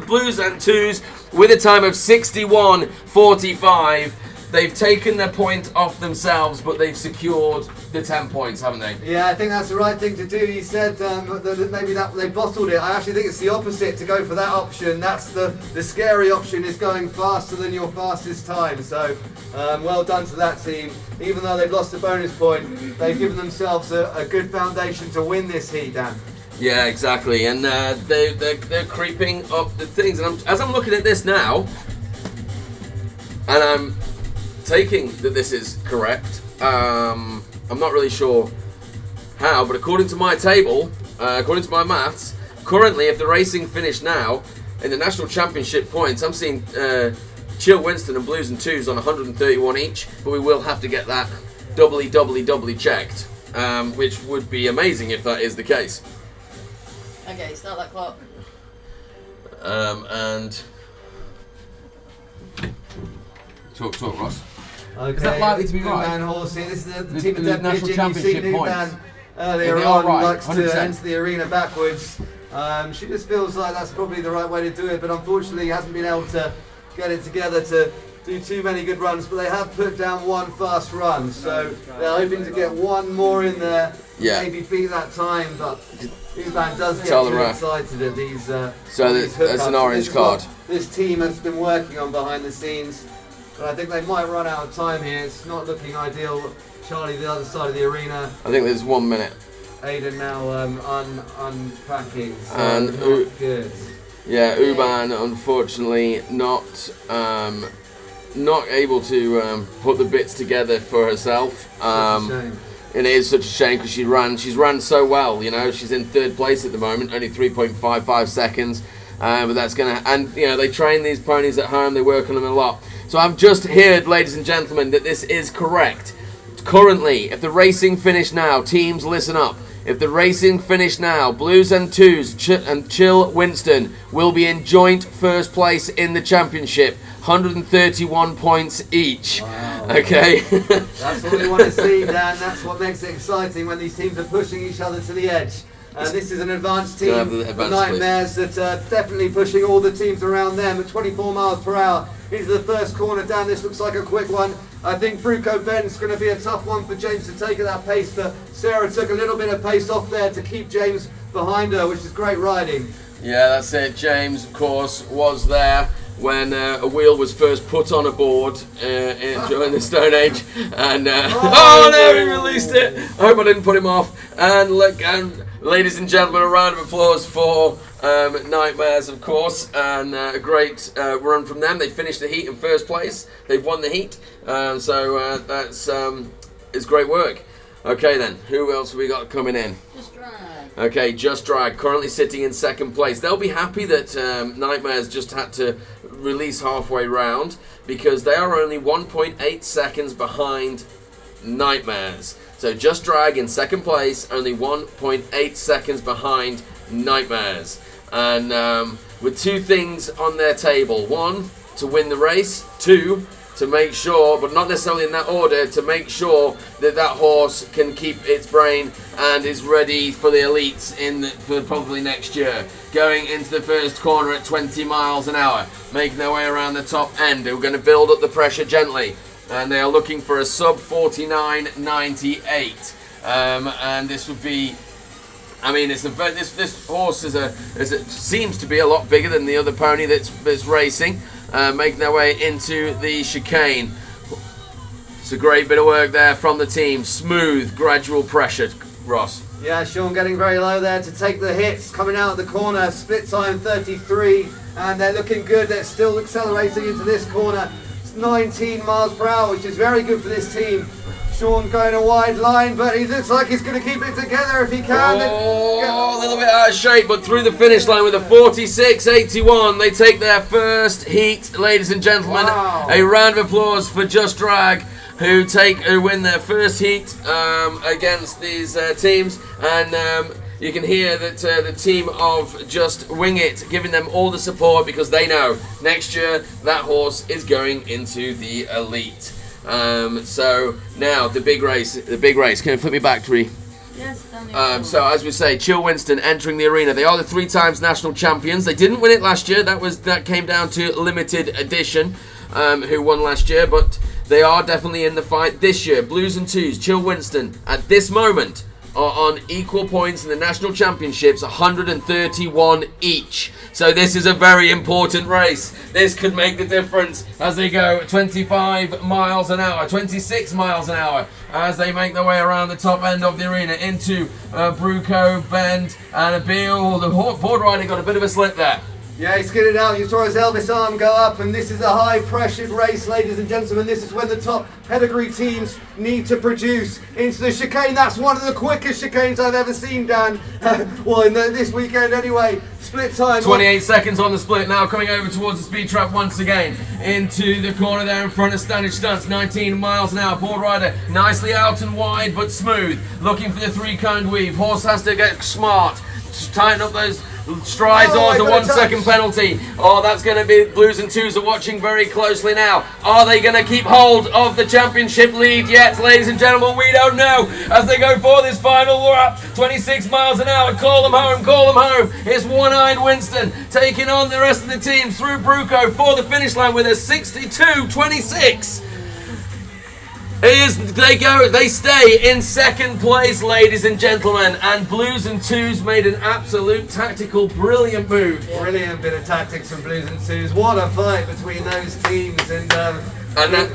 blues and twos with a time of 61.45. They've taken their point off themselves, but they've secured the 10 points, haven't they? Yeah, I think that's the right thing to do. You said that maybe they bottled it. I actually think it's the opposite, to go for that option. That's the scary option, is going faster than your fastest time. So well done to that team. Even though they've lost a bonus point, they've given themselves a good foundation to win this heat, Dan. Yeah, exactly. And they're creeping up the things. And as I'm looking at this now, and I'm taking that this is correct. I'm not really sure how, but according to my table, according to my maths, currently, if the racing finished now in the national championship points, I'm seeing Chill Winston and blues and twos on 131 each, but we will have to get that doubly checked, which would be amazing if that is the case. Okay, start that clock. And talk, Ross. Okay. Is that likely to be right? Man horse here. This is the The- team of the Dead national Pigeon. You've seen championship New points. Man earlier Yeah, they are on, right, likes 100%. to enter the arena backwards. She just feels like that's probably the right way to do it, but unfortunately hasn't been able to get it together to do too many good runs. But they have put down one fast run, so they're hoping to get one more in there, Yeah. maybe beat that time. But Uban does get Tell the too ref. excited at these. So these that's an hookups. orange This is what card. This team has been working on behind the scenes. But I think they might run out of time here. It's not looking ideal. Charlie, the other side of the arena. I think there's 1 minute. Aiden now unpacking. So And not good. Yeah, Uban unfortunately not able to put the bits together for herself. Shame. And it is such a shame, because she's ran so well. You know, she's in 3rd place at the moment, only 3.55 seconds. But that's gonna, and you know, they train these ponies at home. They work on them a lot. So I've just heard, ladies and gentlemen, that this is correct. Currently, if the racing finished now, teams listen up. If the racing finished now, Blues and Twos and Chill Winston will be in joint first place in the championship, 131 points each. Wow. Okay. That's what we want to see, Dan. That's what makes it exciting when these teams are pushing each other to the edge. This is an advanced team, the Nightmares, that are definitely pushing all the teams around them at 24 miles per hour into the first corner. Dan, this looks like a quick one. I think Bruco Bend's going to be a tough one for James to take at that pace, but Sarah took a little bit of pace off there to keep James behind her, which is great riding. Yeah, that's it. James, of course, was there when a wheel was first put on a board during the Stone Age, and oh no, he released it. I hope I didn't put him off. And look, and ladies and gentlemen, a round of applause for Nightmares, of course, and a great run from them. They finished the heat in first place. They've won the heat, so that's it's great work. Okay then, who else have we got coming in? Just Drag. Okay, Just Drag, currently sitting in second place. They'll be happy that Nightmares just had to release halfway round, because they are only 1.8 seconds behind Nightmares. So Just Drag in second place, only 1.8 seconds behind Nightmares. And with two things on their table. One, to win the race. Two, to make sure, but not necessarily in that order, to make sure that that horse can keep its brain and is ready for the elites for probably next year. Going into the first corner at 20 miles an hour, making their way around the top end. We're going to build up the pressure gently, and they are looking for a sub 49.98. And this would be, I mean, it's this horse seems to be a lot bigger than the other pony that's racing. Making their way into the chicane. It's a great bit of work there from the team. Smooth, gradual pressure, Ross. Yeah, Sean getting very low there to take the hits. Coming out of the corner, split time 33, and they're looking good. They're still accelerating into this corner. It's 19 miles per hour, which is very good for this team. Sean going a wide line, but he looks like he's going to keep it together if he can. Oh, a little bit out of shape, but through the finish line with a 46.81. They take their first heat, ladies and gentlemen. Wow. A round of applause for Just Drag, who win their first heat against these teams. And you can hear that the team of Just Wing It giving them all the support, because they know next year that horse is going into the elite. So now the big race. Can you flip me back, Tree? Yes, Daniel. So as we say, Chill Winston entering the arena. They are the 3 times national champions. They didn't win it last year. That came down to limited edition, who won last year, but they are definitely in the fight this year. Blues and Twos, Chill Winston, at this moment are on equal points in the national championships, 131 each. So this is a very important race. This could make the difference as they go 25 miles an hour, 26 miles an hour, as they make their way around the top end of the arena into Bruco, Bend, and Abil. The board rider got a bit of a slip there. Yeah, he skidded out. You saw his Elvis arm go up, and this is a high-pressured race, ladies and gentlemen. This is when the top pedigree teams need to produce into the chicane. That's one of the quickest chicanes I've ever seen, Dan. Well, this weekend anyway. Split time. 28 seconds on the split now, coming over towards the speed trap once again. Into the corner there in front of Standard Stunts, 19 miles an hour. Board rider nicely out and wide, but smooth. Looking for the 3-cone weave. Horse has to get smart. Just tighten up those strides, or the 1 second penalty. Oh, that's going to be Blues and Twos are watching very closely now. Are they going to keep hold of the championship lead yet, ladies and gentlemen? We don't know as they go for this final lap. 26 miles an hour. Call them home, call them home. It's One-Eyed Winston taking on the rest of the team through Bruco for the finish line with a 62.26. They stay in second place, ladies and gentlemen, and Blues and Twos made an absolute tactical brilliant move. Brilliant bit of tactics from Blues and Twos. What a fight between those teams, and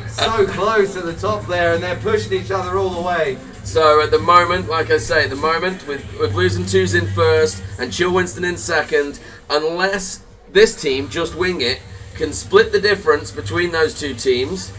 so close at the top there, and they're pushing each other all the way. So at the moment, like I say, with Blues and Twos in first and Chill Winston in second, unless this team, Just Wing It, can split the difference between those two teams,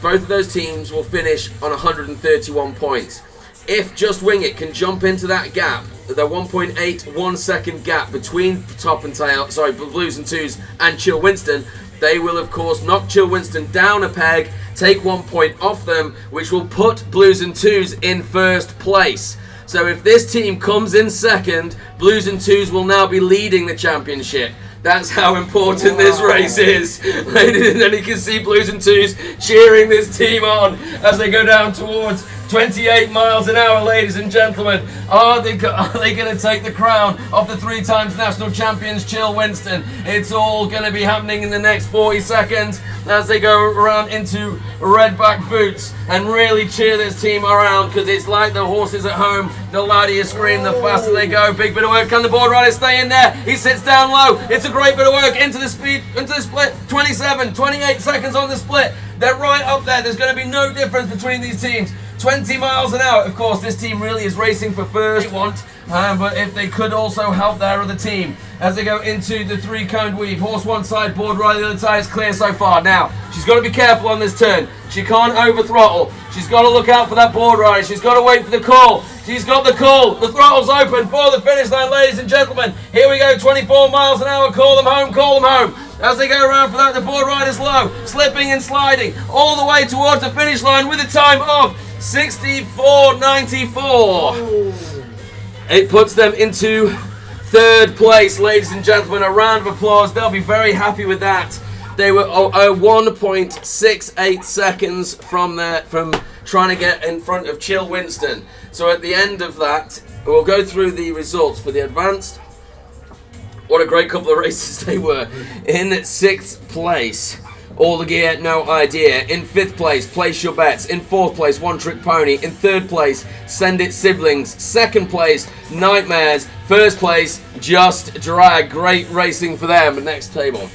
both of those teams will finish on 131 points. If Just Wing It can jump into that gap, the 1.81 second gap between top and tail, Blues and Twos and Chill Winston, they will of course knock Chill Winston down a peg, take 1 point off them, which will put Blues and Twos in first place. So if this team comes in second, Blues and Twos will now be leading the championship. That's how important this race is. Ladies, and then you can see Blues and Twos cheering this team on as they go down towards 28 miles an hour, ladies and gentlemen. Are they going to take the crown of the 3 times national champions, Chill Winston? It's all going to be happening in the next 40 seconds as they go around into redback boots and really cheer this team around, because it's like the horses at home. The louder you scream, the faster they go. Big bit of work. Can the board rider stay in there? He sits down low. It's a great bit of work into the split. 27, 28 seconds on the split. They're right up there. There's going to be no difference between these teams. 20 miles an hour. Of course, this team really is racing for first. But if they could also help their other team as they go into the 3-cone weave. Horse one side, board right, the other side is clear so far. Now, she's got to be careful on this turn. She can't over throttle. She's got to look out for that board rider. She's got to wait for the call. She's got the call. The throttle's open for the finish line, ladies and gentlemen. Here we go, 24 miles an hour. Call them home, call them home. As they go around for that, the board rider's low, slipping and sliding all the way towards the finish line with a time of 64.94. It puts them into third place, ladies and gentlemen. A round of applause. They'll be very happy with that. They were 1.68 seconds from trying to get in front of Chill Winston. So at the end of that, we'll go through the results for the advanced. What a great couple of races they were. In 6th place, All the Gear, No Idea. In 5th place, Place Your Bets. In 4th place, One Trick Pony. In 3rd place, Send It Siblings. 2nd place, Nightmares. 1st place, Just Drag. Great racing for them. Next table.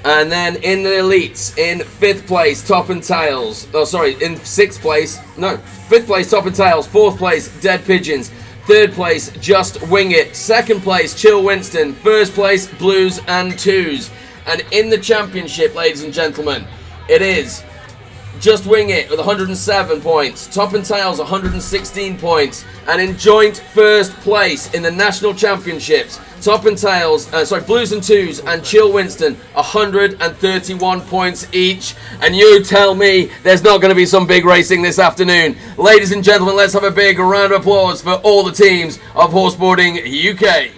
And then in the elites, in 5th place, Top and Tails. Oh, sorry, in 6th place, no, 5th place, Top and Tails. 4th place, Dead Pigeons. 3rd place, Just Wing It. 2nd place, Chill Winston. 1st place, Blues and Twos. And in the championship, ladies and gentlemen, it is Just Wing It with 107 points, Top and Tails 116 points, and in joint first place in the national championships, Top and Tails, Blues and Twos and Chill Winston 131 points each. And you tell me there's not going to be some big racing this afternoon. Ladies and gentlemen, let's have a big round of applause for all the teams of Horseboarding UK.